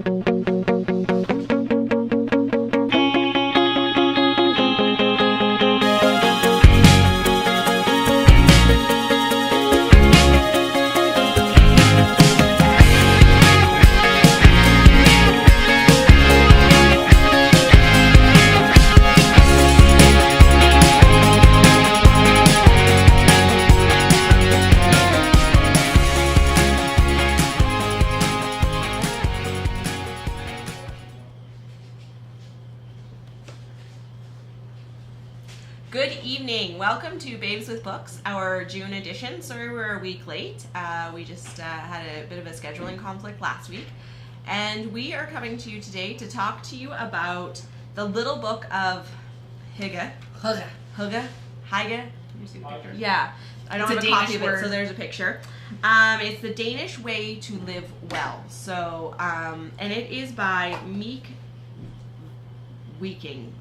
Good evening. Welcome to Babes with Books, our June edition. Sorry we're a week late. We just had a bit of a scheduling conflict last week. And we are coming to you today to talk to you about the little book of Hygge. Hygge? You see the picture? Yeah. I don't have a copy of it, so there's a picture. It's The Danish Way to Live Well. So, and it is by Meek Viking.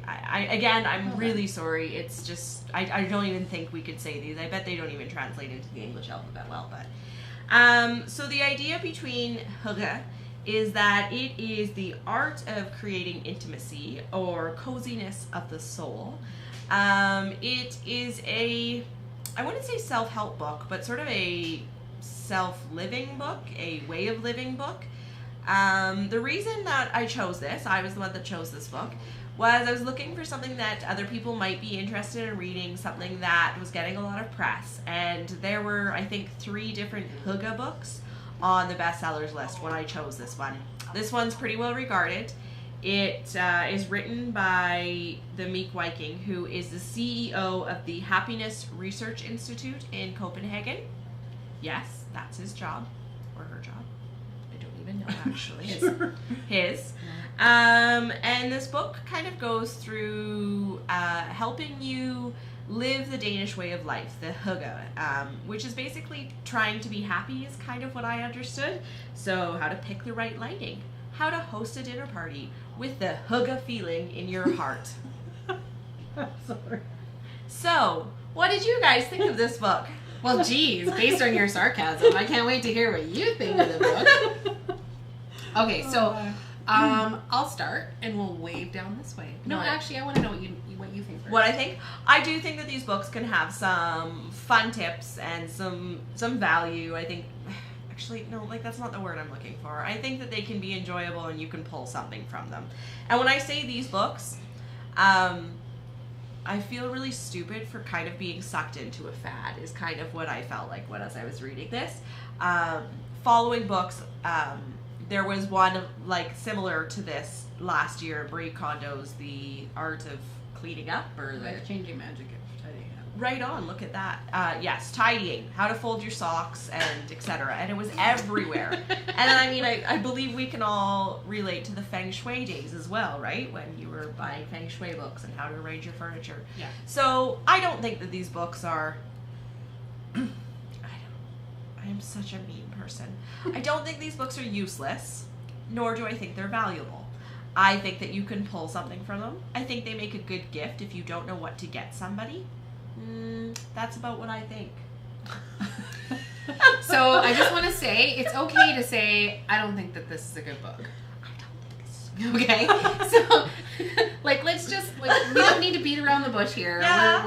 I'm really sorry. It's just, I don't even think we could say these. I bet they don't even translate into the English alphabet well. But so the idea between Hygge is that it is the art of creating intimacy or coziness of the soul. It is I wouldn't say self-help book, but sort of a self-living book, a way of living book. The reason that I chose this, I was the one that chose this book, was I was looking for something that other people might be interested in reading, something that was getting a lot of press. And there were, I think, 3 different Hygge books on the bestsellers list when I chose this one. This one's pretty well regarded. It is written by the Meek Viking, who is the CEO of the Happiness Research Institute in Copenhagen. Yes, that's his job, or her job. I don't even know, actually. His. And this book kind of goes through helping you live the Danish way of life, the Hygge, which is basically trying to be happy is kind of what I understood. So how to pick the right lighting, how to host a dinner party with the Hygge feeling in your heart. Sorry. So, what did you guys think of this book? Well, geez, based on your sarcasm, I can't wait to hear what you think of the book. Okay, so I'll start, and we'll wave down this way. No, actually, I want to know what you think first. What I think? I do think that these books can have some fun tips and some value. I think, actually, no, like that's not the word I'm looking for. I think that they can be enjoyable and you can pull something from them. And when I say these books, I feel really stupid for kind of being sucked into a fad is kind of what I felt like as I was reading this. Following books, there was one like similar to this last year, Marie Kondo's The Art of Cleaning Up, or the Life-Changing Magic of Tidying Up. Right on, look at that. Yes, tidying, how to fold your socks, and etc. And it was everywhere. And I mean, I believe we can all relate to the Feng Shui days as well, right? When you were buying Feng Shui books and how to arrange your furniture. Yeah. So I don't think that these books are... I am such a mean person. I don't think these books are useless, nor do I think they're valuable. I think that you can pull something from them. I think they make a good gift if you don't know what to get somebody. That's about what I think. So I just want to say, it's okay to say, I don't think that this is a good book. I don't think this is a good book. Okay? So, let's just, we don't need to beat around the bush here. Yeah,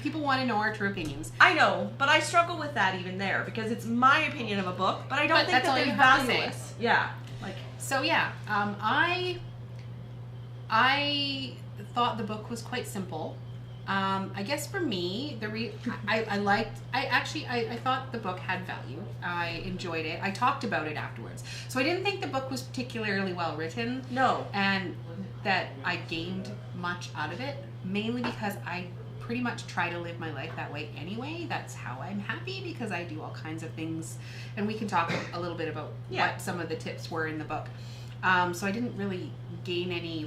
people want to know our true opinions. I know, but I struggle with that even there, because it's my opinion of a book, but I don't think that they're valueless. Yeah. So yeah, I thought the book was quite simple. I guess for me, I thought the book had value. I enjoyed it. I talked about it afterwards. So I didn't think the book was particularly well written. No. And that I gained much out of it, mainly because I pretty much try to live my life that way anyway. That's how I'm happy, because I do all kinds of things. And we can talk a little bit about what some of the tips were in the book. So I didn't really gain any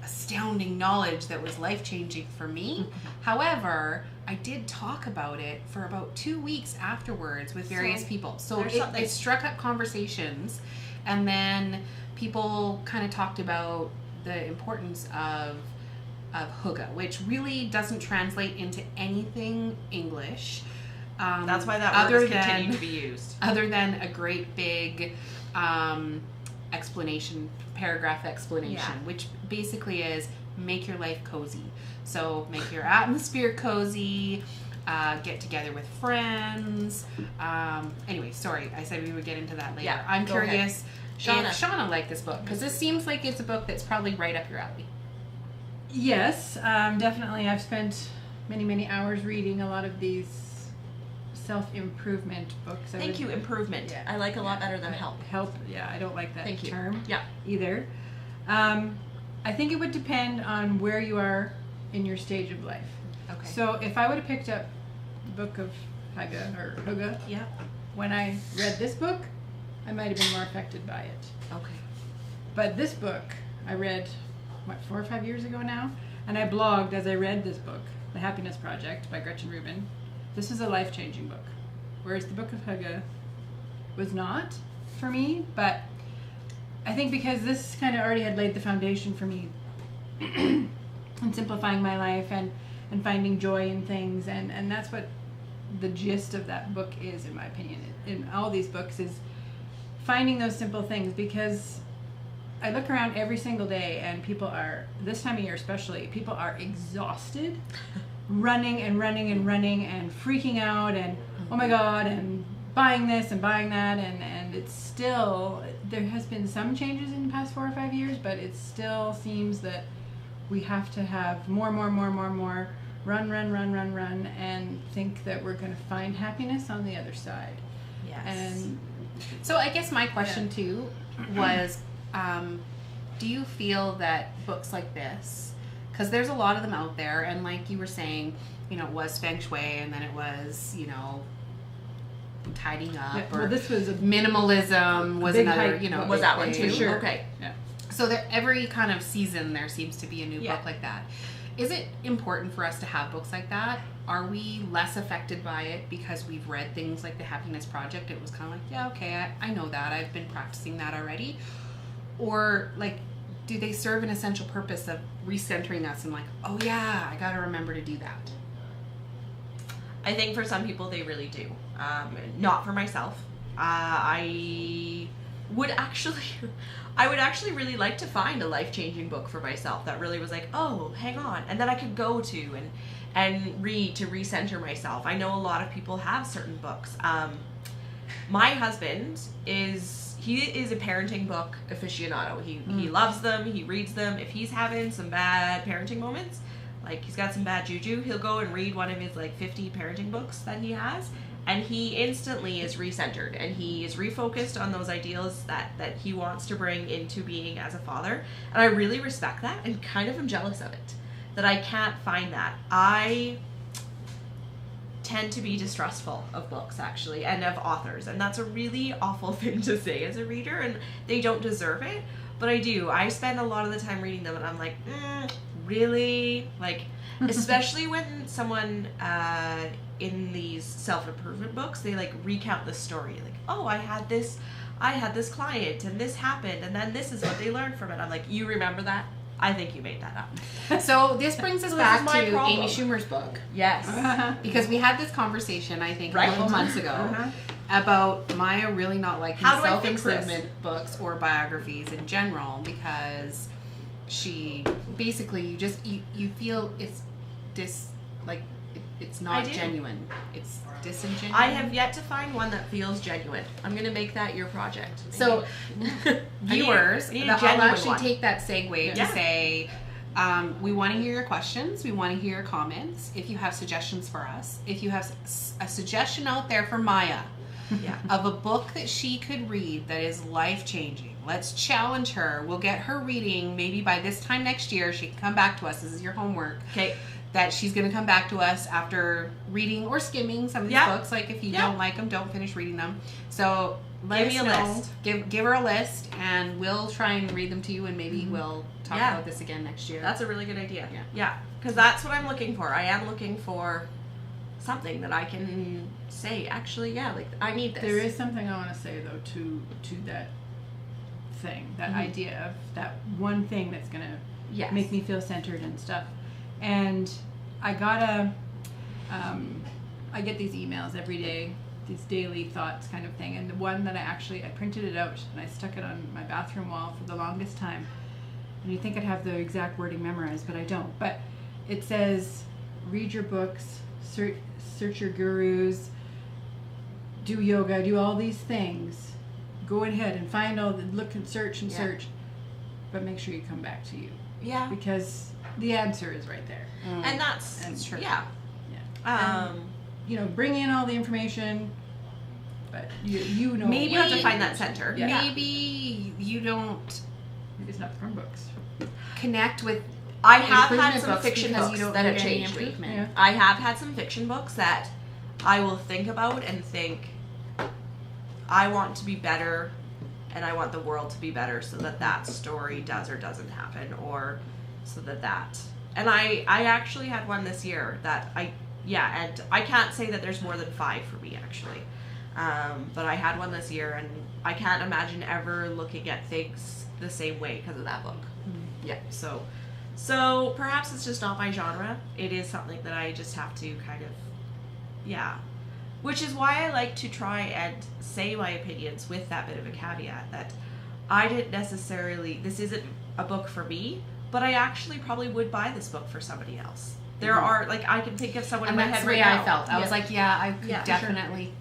astounding knowledge that was life-changing for me. However, I did talk about it for about 2 weeks afterwards with various people. So it struck up conversations, and then people kind of talked about the importance of Hygge, which really doesn't translate into anything English. That's why that word has continued to be used. Other than a great big paragraph explanation, which basically is make your life cozy. So make your atmosphere cozy, get together with friends. Anyway, sorry, I said we would get into that later. Yeah, I'm curious if Shauna liked this book, because this seems like it's a book that's probably right up your alley. Yes, definitely. I've spent many, many hours reading a lot of these self-improvement books. Thank you, improvement. Yeah. I like a lot better than help. Help, yeah, I don't like that Thank you. term Yeah. either. I think it would depend on where you are in your stage of life. Okay. So if I would have picked up the book of Hygge, Yeah. when I read this book, I might have been more affected by it. Okay. But this book, I read, 4 or 5 years ago now? And I blogged as I read this book, The Happiness Project by Gretchen Rubin. This is a life-changing book. Whereas the book of Hygge was not for me, but I think because this kind of already had laid the foundation for me in simplifying my life and finding joy in things, and that's what the gist of that book is, in my opinion, in all these books, is finding those simple things. Because I look around every single day and people are, this time of year especially, people are exhausted, running and running and running and freaking out and oh my god, and buying this and buying that, and it's still, there has been some changes in the past 4 or 5 years, but it still seems that we have to have more, run, and think that we're going to find happiness on the other side. Yes. And So I guess my question too was, do you feel that books like this, because there's a lot of them out there, and like you were saying, it was feng shui, and then it was, tidying up, well, or this was a minimalism was big another, hype big Was that one thing. too? Sure. Okay. yeah. So there, every kind of season there seems to be a new Yeah. book like that. Is it important for us to have books like that? Are we less affected by it because we've read things like The Happiness Project? It was kind of like, yeah, okay, I know that. I've been practicing that already. Or like, do they serve an essential purpose of recentering us and like, oh yeah, I got to remember to do that? I think for some people they really do. Not for myself. I would actually really like to find a life-changing book for myself that really was like, oh, hang on, and then I could go to and read to recenter myself. I know a lot of people have certain books. My husband is a parenting book aficionado. He loves them. He reads them. If he's having some bad parenting moments, like he's got some bad juju, he'll go and read one of his like 50 parenting books that he has, and he instantly is recentered, and he is refocused on those ideals that he wants to bring into being as a father. And I really respect that and kind of am jealous of it, that I can't find that. I tend to be distrustful of books, actually, and of authors, and that's a really awful thing to say as a reader, and they don't deserve it, but I do. I spend a lot of the time reading them, and I'm like, really? Like, especially when someone in these self-improvement books, they like recount the story, like, oh, I had this client and this happened and then this is what they learned from it. I'm like, you remember that? I think you made that up. So this brings us This back is my to problem. Amy Schumer's book, Yes. because we had this conversation, I think, Right. a couple months ago about Maya really not liking How do I fix this? self-improvement books or biographies in general, because she basically you feel it's it's I not do. genuine. It's disingenuous. I have yet to find one that feels genuine. I'm gonna make that your project. So viewers, I need a I'll genuine actually one. take that segue to Yeah. say, we want to hear your questions. We want to hear your comments. If you have suggestions for us, if you have a suggestion out there for Maya Yeah. of a book that she could read that is life-changing, let's challenge her. We'll get her reading maybe by this time next year. She can come back to us. This is your homework. Okay. That she's going to come back to us after reading or skimming some of these Yeah. books. Like, if you Yeah. don't like them, don't finish reading them. So let Give us me a know. list. Give her a list, and we'll try and read them to you, and maybe we'll talk Yeah. about this again next year. That's a really good idea. Yeah. Yeah. Because that's what I'm looking for. I am looking for something that I can say, actually, yeah, like, I need this. There is something I want to say though to that thing, that idea of that one thing that's gonna Yes. make me feel centered and stuff. And I got I get these emails every day these daily thoughts kind of thing. And the one that I printed it out and I stuck it on my bathroom wall for the longest time. And you think I'd have the exact wording memorized, but I don't. But it says, read your books, search your gurus, do yoga, do all these things. Go ahead and find look and search and search. But make sure you come back to you. Yeah. Because the answer is right there. And that's true. Yeah. Bring in all the information, but you know. Maybe you have to find that center. Yeah. Maybe you don't. Maybe it's not from books. Connect with. I have had some fiction books that have any changed me. improvement. Yeah. I have had some fiction books that I will think about and think, I want to be better, and I want the world to be better, so that story does or doesn't happen, or so that. And I actually had one this year that and I can't say that there's more than 5 for me actually, but I had one this year, and I can't imagine ever looking at things the same way because of that book. Yeah, so perhaps it's just not my genre. It is something that I just have to kind of, which is why I like to try and say my opinions with that bit of a caveat that I didn't necessarily, this isn't a book for me, but I actually probably would buy this book for somebody else. There are, I can think of someone in my head right now. And that's the way I felt. I was like, I could definitely, sure.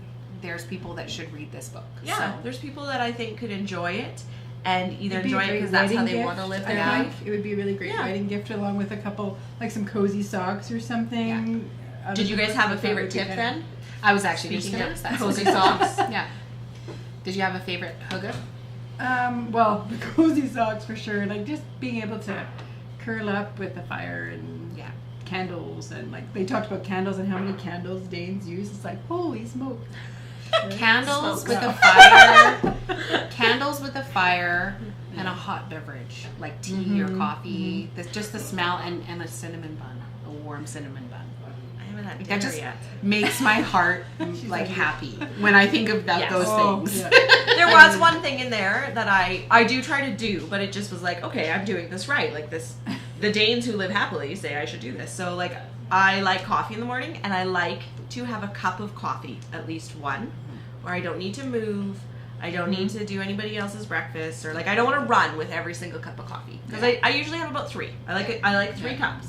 There's people that should read this book. Yeah, So. there's people that I think could enjoy it, and either It'd be a enjoy it great because that's how wedding they gift, want to live I their think. life. It would be a really great Yeah. wedding gift along with a couple, some cozy socks or something. Did you guys have a favorite tip then? I was actually just Speaking going of to ask that. cozy socks. Yeah. Did you have a favorite hugger? Well, the cozy socks for sure. Just being able to curl up with the fire and candles, and they talked about candles and how many candles Danes use. It's like, holy smoke. Candles with a fire. Candles with a fire and a hot beverage like tea or coffee. Just the smell and a cinnamon bun, a warm cinnamon bun. I haven't had That dinner just yet. makes my heart happy when I think of Yes. those things. Yeah. There was one thing in there that I do try to do, but it just was okay, I'm doing this right. The Danes who live happily say I should do this. So I like coffee in the morning, and I like to have a cup of coffee, at least one, where I don't need to move. I don't need to do anybody else's breakfast, or I don't want to run with every single cup of coffee, because I usually have about 3. I like 3 cups,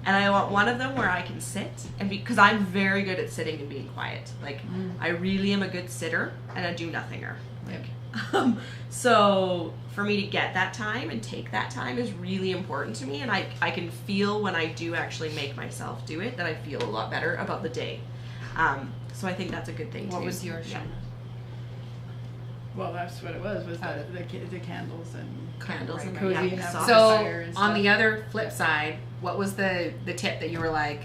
and I want one of them where I can sit and because I'm very good at sitting and being quiet. I really am a good sitter and a do nothinger. So for me to get that time and take that time is really important to me, and I can feel when I do actually make myself do it that I feel a lot better about the day. So I think that's a good thing too. What was yours, Shona? Well, that's what it was the candles and Candles and cozy yeah, enough socks. fire and So on stuff. the other flip side, what was the tip that you were like,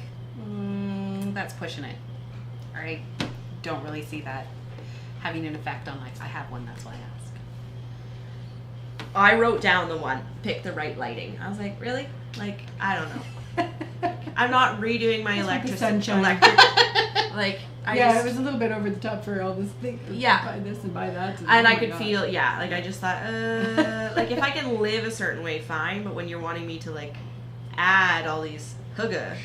that's pushing it? All right, don't really see that having an effect on I have one, that's why I asked. I wrote down the one, pick the right lighting. I was like, really? I don't know. I'm not redoing my Just want the electric. sunshine. It was a little bit over the top for all this thing. Yeah. Buy this and buy that. And oh I my could God. feel, I just thought, if I can live a certain way, fine. But when you're wanting me to add all these hygge,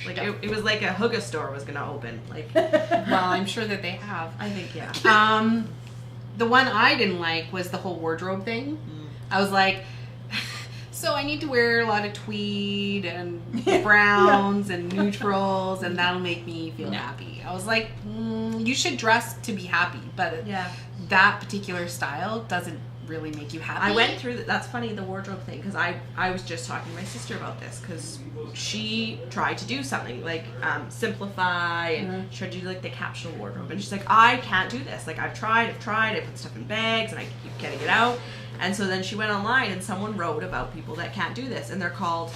it was like a hygge store was gonna open. Well, I'm sure that they have. I think yeah. The one I didn't like was the whole wardrobe thing. I was like, so I need to wear a lot of tweed and browns and neutrals, and that'll make me feel happy. I was like, you should dress to be happy, but that particular style doesn't really make you happy. I went through that's funny, the wardrobe thing, because I was just talking to my sister about this, because she tried to do something simplify and tried to do the capsule wardrobe, and she's like, I can't do this. I've tried, I put stuff in bags and I keep getting it out. And so then she went online and someone wrote about people that can't do this, and they're called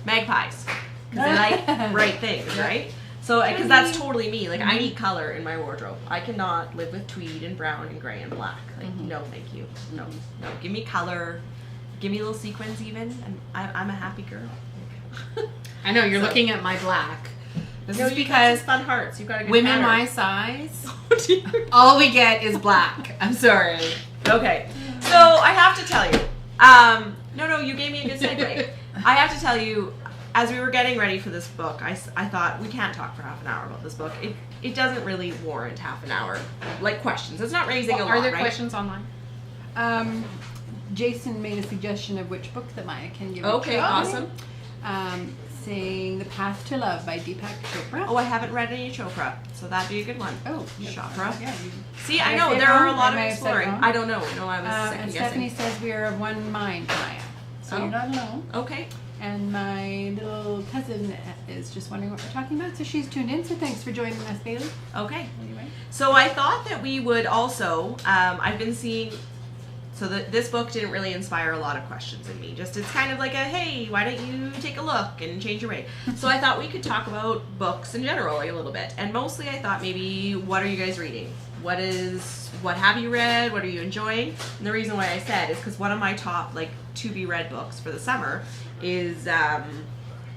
magpies because they bright things, right? So because that's totally me. I need color in my wardrobe. I cannot live with tweed and brown and gray and black. No, thank you. No. Give me color. Give me little sequins even, and I'm a happy girl. I know you're looking at my black. This is you because got fun hearts. You got a good women pattern. my size, all we get is black. I'm sorry. Okay, so I have to tell you. No, you gave me a good segue. I have to tell you, as we were getting ready for this book, I thought we can't talk for half an hour about this book. it doesn't really warrant half an hour. Like questions. It's not raising a lot, Are there right? questions online? Jason made a suggestion of which book that I can give a Okay, try. awesome. Saying The Path to Love by Deepak Chopra. Oh, I haven't read any Chopra, so that'd be a good one. Oh, Chopra. Yeah. See, Did I I know say there wrong? are a lot I of may have said exploring. wrong. I don't know. No, I was And second Stephanie guessing. says we are of one mind, Maya. So Oh. you're not alone. Okay. And my little cousin is just wondering what we're talking about, so she's tuned in. So thanks for joining us, Bailey. Okay. Anyway. So I thought that we would also, I've been seeing, so this book didn't really inspire a lot of questions in me. Just it's kind of like a, hey, why don't you take a look and change your way? So I thought we could talk about books in general a little bit. And mostly I thought maybe, what are you guys reading? What have you read? What are you enjoying? And the reason why I said is because one of my top, like, to-be read books for the summer is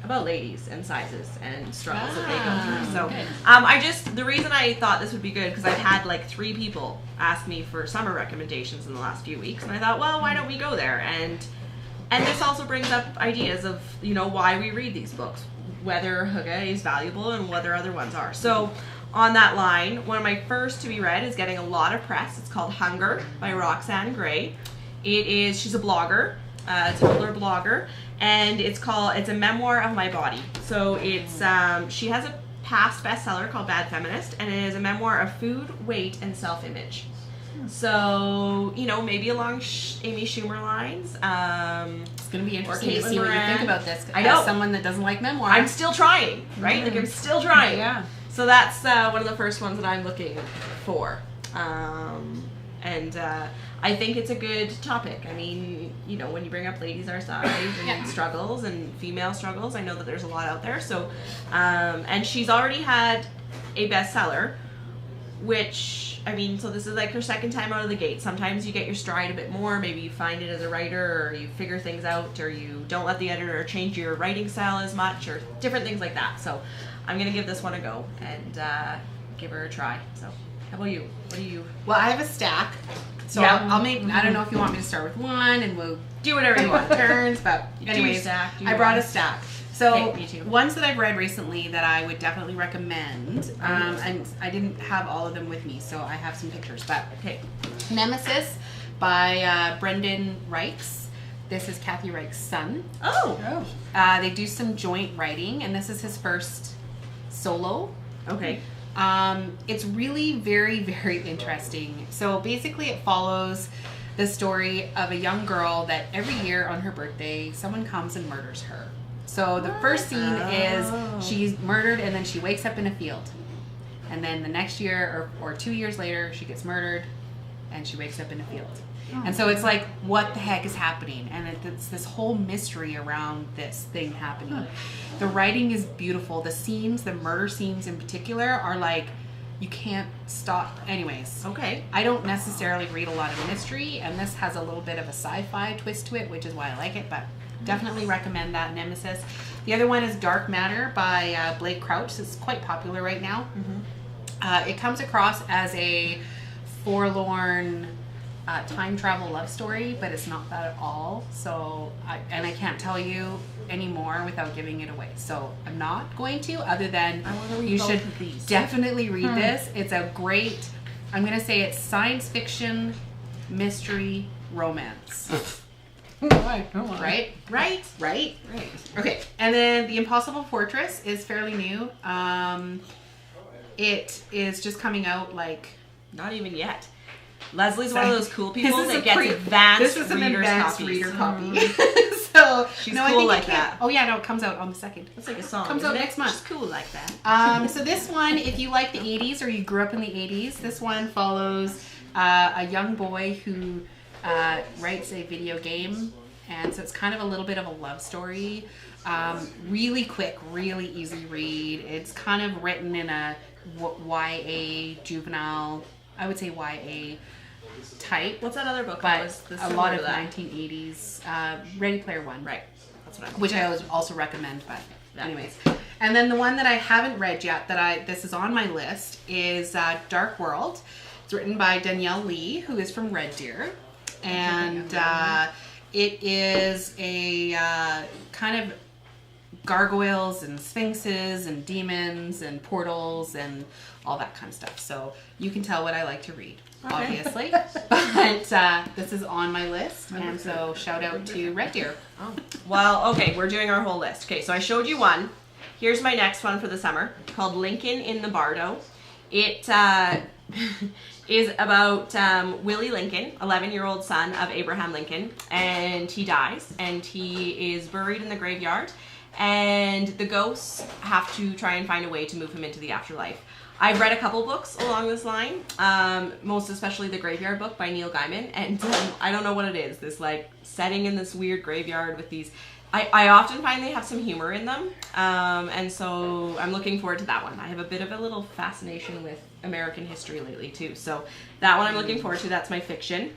about ladies and sizes and struggles that they go through. So good. the reason I thought this would be good because I've had like 3 people ask me for summer recommendations in the last few weeks, and I thought, well, why don't we go there? And this also brings up ideas of, you know, why we read these books, whether hygge is valuable and whether other ones are. So on that line, one of my first to be read is getting a lot of press. It's called Hunger by Roxane Gray. She's a blogger, a Tumblr blogger, and it's a memoir of my body. So it's she has a past bestseller called Bad Feminist, and it is a memoir of food, weight, and self-image. So, you know, maybe along Amy Schumer lines. It's going to be interesting to Caitlin see what you Moran. think about this. I know. As someone that doesn't like memoir. I'm still trying, right? Like, I'm still trying. Yeah. So that's one of the first ones that I'm looking for. I think it's a good topic. I mean, you know, when you bring up ladies our size and struggles and female struggles, I know that there's a lot out there. So, and she's already had a bestseller, which, I mean, so this is like her second time out of the gate. Sometimes you get your stride a bit more. Maybe you find it as a writer, or you figure things out, or you don't let the editor change your writing style as much, or different things like that. So I'm going to give this one a go and give her a try. So how about you? What do you... Well, I have a stack. So Yeah. I'll make, I don't know if you want me to start with one and we'll Do whatever you want. turns, but Do your anyways, stack, do I your brought one. a stack. So Okay, me too. ones that I've read recently that I would definitely recommend, and I didn't have all of them with me, so I have some pictures, but Okay. Nemesis by Brendan Reichs. This is Kathy Reich's son. Oh. They do some joint writing, and this is his first solo. Okay. It's really very, very interesting. So basically it follows the story of a young girl that every year on her birthday, someone comes and murders her. So the first scene is she's murdered and then she wakes up in a field. And then the next year or 2 years later, she gets murdered and she wakes up in a field. And so it's like, what the heck is happening? And it's this whole mystery around this thing happening. The writing is beautiful. The scenes, the murder scenes in particular, are like, you can't stop. Anyways, Okay. I don't necessarily read a lot of mystery, and this has a little bit of a sci-fi twist to it, which is why I like it, but definitely recommend that, Nemesis. The other one is Dark Matter by Blake Crouch. It's quite popular right now. It comes across as a forlorn time travel love story, but it's not that at all. So, I can't tell you anymore without giving it away. So I'm not going to, other than I want to read you both should of these. definitely read this. It's a great, I'm going to say it's science fiction, mystery, romance. Right? Right? Right? Right. Okay. And then The Impossible Fortress is fairly new. It is just coming out like... Not even yet. Leslie's one of those cool people This is that a gets pre- advanced This is an reader's advanced copies. reader copy. So She's no, I cool think like it came- that. Oh yeah, no, it comes out on the 2nd. That's like a song. Comes out isn't it? next month. She's cool like that. So this one, if you like the 80s or you grew up in the 80s, this one follows a young boy who writes a video game, and so it's kind of a little bit of a love story. Really quick, really easy read. It's kind of written in a YA juvenile, I would say YA type, What's that other book? that but was the a similar lot to of that? 1980s. Ready Player One. Right. That's what I'm. Which I also recommend, but Yeah. anyways. And then the one that I haven't read yet this is on my list is Dark World. It's written by Danielle Lee, who is from Red Deer. And it is a kind of gargoyles and sphinxes and demons and portals and all that kind of stuff. So you can tell what I like to read, obviously. But this is on my list, and so shout out to Red Deer. Oh. Well, okay, we're doing our whole list. Okay, so I showed you one. Here's my next one for the summer, called Lincoln in the Bardo. It is about Willie Lincoln, 11-year-old son of Abraham Lincoln, and he dies, and he is buried in the graveyard, and the ghosts have to try and find a way to move him into the afterlife. I've read a couple books along this line, most especially the Graveyard book by Neil Gaiman, and I don't know what it is, this like setting in this weird graveyard with these, I often find they have some humor in them, and so I'm looking forward to that one. I have a bit of a little fascination with American history lately too, so that one I'm looking forward to. That's my fiction.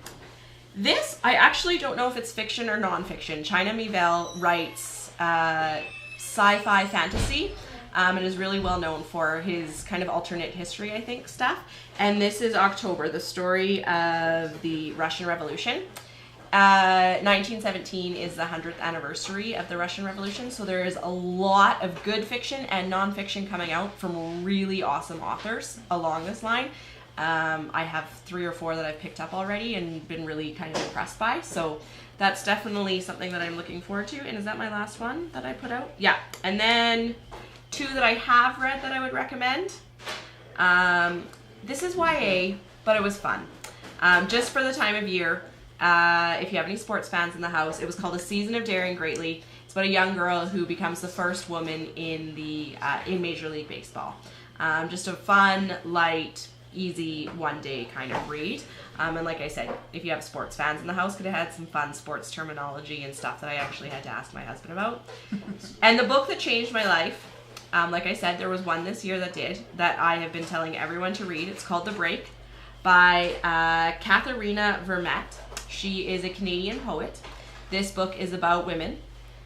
This, I actually don't know if it's fiction or non-fiction. China Miéville writes sci-fi fantasy, and is really well known for his kind of alternate history, I think, stuff. And this is October, the story of the Russian Revolution. 1917 is the 100th anniversary of the Russian Revolution, so there is a lot of good fiction and non-fiction coming out from really awesome authors along this line. I have 3 or 4 that I've picked up already and been really kind of impressed by, so that's definitely something that I'm looking forward to. And is that my last one that I put out? Yeah. And then 2 that I have read that I would recommend. This is YA, but it was fun. Just for the time of year. If you have any sports fans in the house, it was called A Season of Daring Greatly. It's about a young girl who becomes the first woman in the in Major League Baseball. Just a fun, light, easy, one-day kind of read. And like I said, if you have sports fans in the house, could have had some fun sports terminology and stuff that I actually had to ask my husband about. And the book that changed my life, like I said, there was one this year that I have been telling everyone to read. It's called The Break by Katharina Vermette. She is a Canadian poet. This book is about women.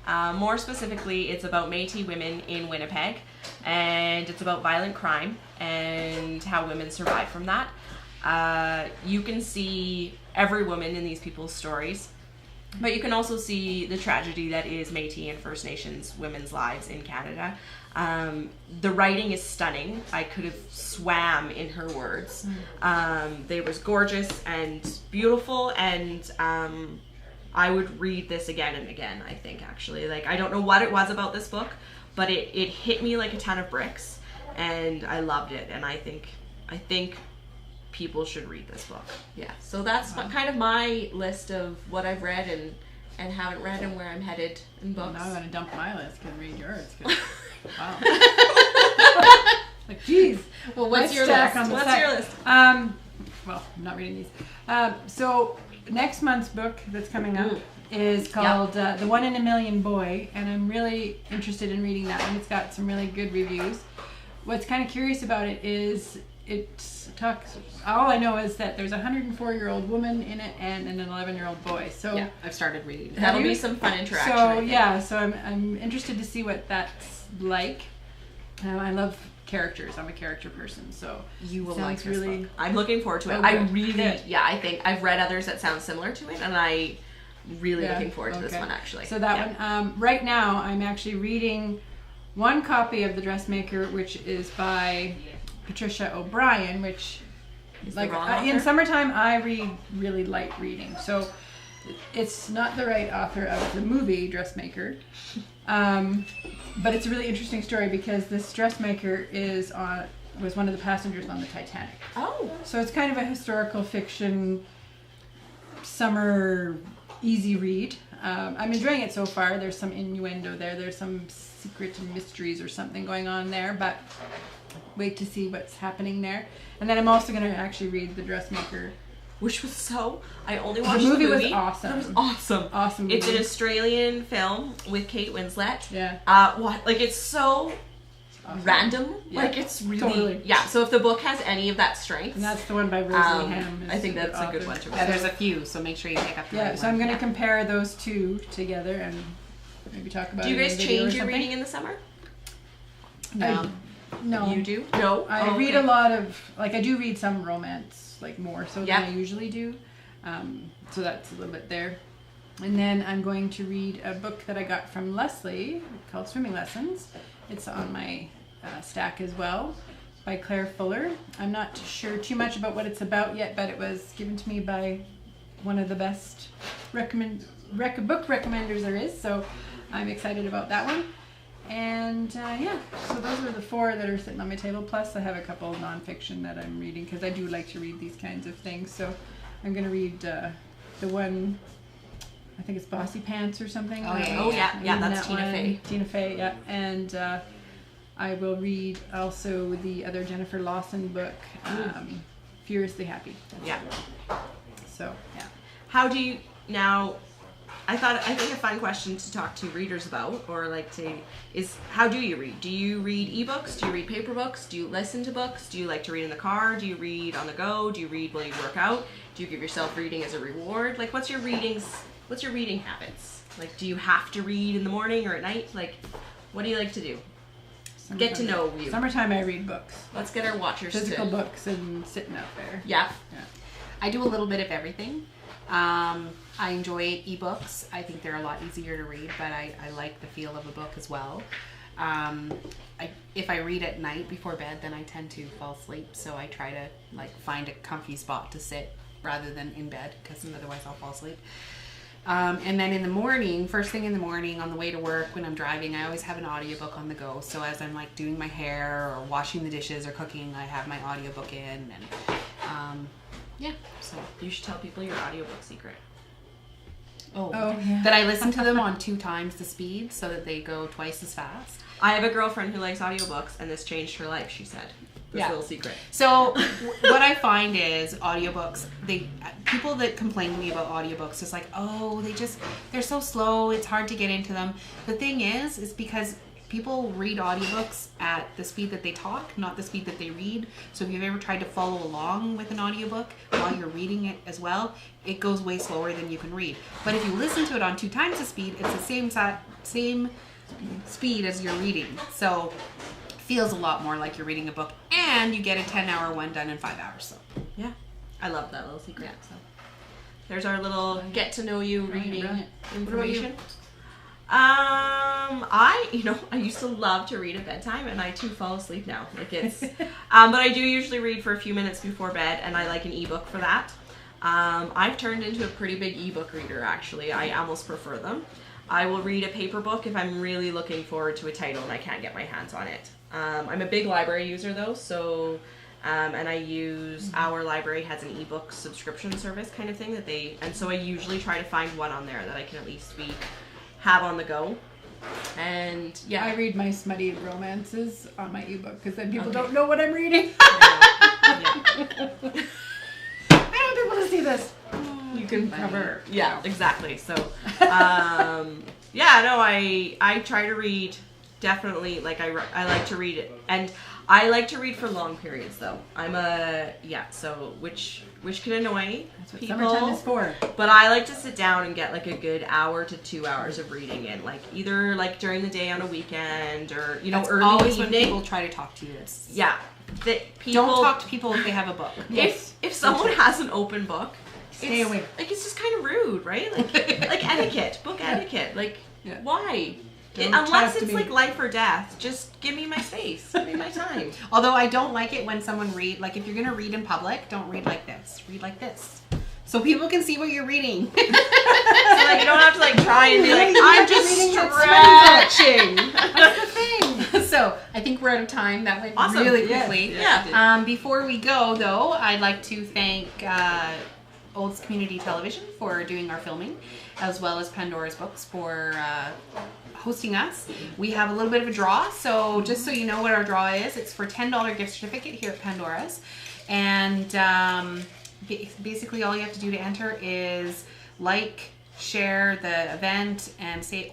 More specifically, it's about Métis women in Winnipeg, and it's about violent crime and how women survive from that. You can see every woman in these people's stories, but you can also see the tragedy that is Métis and First Nations women's lives in Canada. The writing is stunning. I could have swam in her words. They was gorgeous and beautiful, and I would read this again and again, I think, actually. Like, I don't know what it was about this book, but it hit me like a ton of bricks, and I loved it, and I think people should read this book. Yeah, so that's kind of my list of what I've read and haven't read and where I'm headed in books. Well, now I'm going to dump my list and read yours. Wow. Like, geez. Well, what's your list? What's your list? Well, I'm not reading these. So next month's book that's coming up is called The One in a Million Boy, and I'm really interested in reading that one. It's got some really good reviews. What's kind of curious about it is all I know is that there's a 104-year-old woman in it and an 11-year-old boy. So yeah, I've started reading. That'll be some fun interaction. So I'm interested to see what that's like. I love characters. I'm a character person, so you will like this book. I'm looking forward to it. I think I've read others that sound similar to it, and I really looking forward to this one, actually. So that one, right now I'm actually reading one copy of The Dressmaker, which is by Patricia O'Brien, which is like in summertime I read really light reading, so it's not the right author of the movie Dressmaker, but it's a really interesting story because this dressmaker was one of the passengers on the Titanic. Oh, so it's kind of a historical fiction summer easy read. I'm enjoying it so far. There's some innuendo there. There's some secret mysteries or something going on there, but wait to see what's happening there. And then I'm also going to actually read The Dressmaker, which was I only watched the movie. Was awesome. It was awesome. Awesome movie. It's an Australian film with Kate Winslet. Yeah. It's so random. Yeah. Like, it's really totally. Yeah. So if the book has any of that strength, and that's the one by Rosalie Ham. I think that's a good one to read. Yeah, there's a few, so make sure you pick up the right so I'm going to compare those two together and maybe talk about. Do you guys change your reading in the summer? No. No. You do? No. I read a lot of, I do read some romance, more so than I usually do. So that's a little bit there. And then I'm going to read a book that I got from Leslie called Swimming Lessons. It's on my stack as well, by Claire Fuller. I'm not sure too much about what it's about yet, but it was given to me by one of the best book recommenders there is, so I'm excited about that one. And yeah, so those are the 4 that are sitting on my table, plus I have a couple of nonfiction that I'm reading, because I do like to read these kinds of things. So I'm going to read the one, I think it's Bossy Pants or something. Oh yeah, that's Tina Fey. Tina Fey, yeah. And I will read also the other Jennifer Lawson book, Furiously Happy. Yeah. So, yeah. How do you now? I think a fun question to talk to readers about, or like is how do you read? Do you read ebooks? Do you read paper books? Do you listen to books? Do you like to read in the car? Do you read on the go? Do you read while you work out? Do you give yourself reading as a reward? Like, what's your reading habits? Like, do you have to read in the morning or at night? Like, what do you like to do? Get to know you. Summertime I read books. Let's get our watchers Physical books and sitting out there. Yeah. I do a little bit of everything. I enjoy ebooks. I think they're a lot easier to read, but I like the feel of a book as well. If I read at night before bed, then I tend to fall asleep, so I try to like find a comfy spot to sit rather than in bed, because otherwise I'll fall asleep. And then in the morning, first thing in the morning on the way to work when I'm driving, I always have an audiobook on the go. So as I'm like doing my hair or washing the dishes or cooking, I have my audiobook in, and yeah. So you should tell people your audiobook secret. Oh yeah. That I listen to them on 2 times the speed so that they go twice as fast. I have a girlfriend who likes audiobooks, and this changed her life, she said. This little secret. So what I find is audiobooks, people that complain to me about audiobooks, it's like, oh, they're so slow, it's hard to get into them. The thing is because people read audiobooks at the speed that they talk, not the speed that they read. So if you've ever tried to follow along with an audiobook while you're reading it as well, it goes way slower than you can read. But if you listen to it on 2 times the speed, it's the same speed as you're reading. So it feels a lot more like you're reading a book, and you get a 10-hour one done in 5 hours. So yeah, I love that little secret. Yeah. So there's our little get to know you reading information. I used to love to read at bedtime, and I too fall asleep now. Like it's, but I do usually read for a few minutes before bed, and I like an ebook for that. I've turned into a pretty big ebook reader, actually. I almost prefer them. I will read a paper book if I'm really looking forward to a title and I can't get my hands on it. I'm a big library user though, so and I use our library has an ebook subscription service kind of thing and so I usually try to find one on there that I can at least have on the go. And yeah, I read my smutty romances on my ebook because then people don't know what I'm reading. Yeah. I don't want people to see this. You can cover. Yeah, exactly. So, I try to read. Definitely, like I like to read it, and I like to read for long periods though. So which can annoy people. Summertime is for. But I like to sit down and get like a good hour to 2 hours of reading in, like either like during the day on a weekend or That's early always evening. When people try to talk to you. Yeah, don't talk to people if they have a book. If someone has an open book, stay away. Like it's just kind of rude, right? Like etiquette, book etiquette. Like why? Unless it's like life or death, just give me my space, give me my time. Although I don't like it when someone like if you're gonna read in public, don't read like this. Read like this, so people can see what you're reading. So like you don't have to like try and be like I'm just stretching. That's the thing. So I think we're out of time. That went really quickly. Yeah. Before we go though, I'd like to thank Olds Community Television for doing our filming, as well as Pandora's Books for hosting us. We have a little bit of a draw, so just so you know what our draw is, it's for $10 gift certificate here at Pandora's, and basically all you have to do to enter is share the event and say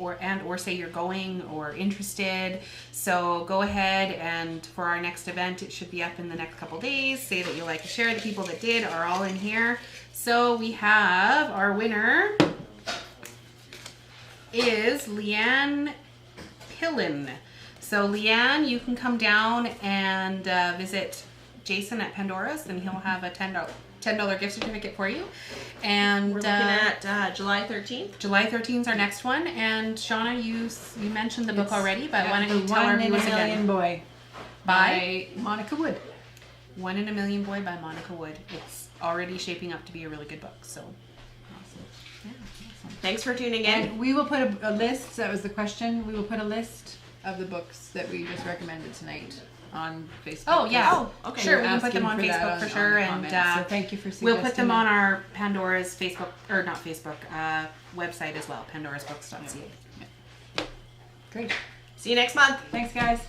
you're going or interested. So go ahead, and for our next event, it should be up in the next couple days. Say that you like to share. The people that did are all in here. So we have our winner is Leanne Pillin. So Leanne, you can come down and visit Jason at Pandora's, and he'll have a $10 gift certificate for you. And We're looking at July 13th. July 13th is our next one. And Shauna, you mentioned the book already, but why don't you tell our One in a viewers Million again? Boy by Monica Wood. One in a Million Boy by Monica Wood. It's already shaping up to be a really good book. So, Thanks for tuning in. And we will put a list, that was the question, we will put a list of the books that we just recommended tonight on Facebook. oh yeah, okay. Sure, we We're can put them on asking for that Facebook for on sure, the and comments. So thank you for suggesting we'll put them on that. our Pandora's Facebook or not Facebook website as well, pandorasbooks.ca. Great. See you next month. Thanks, guys.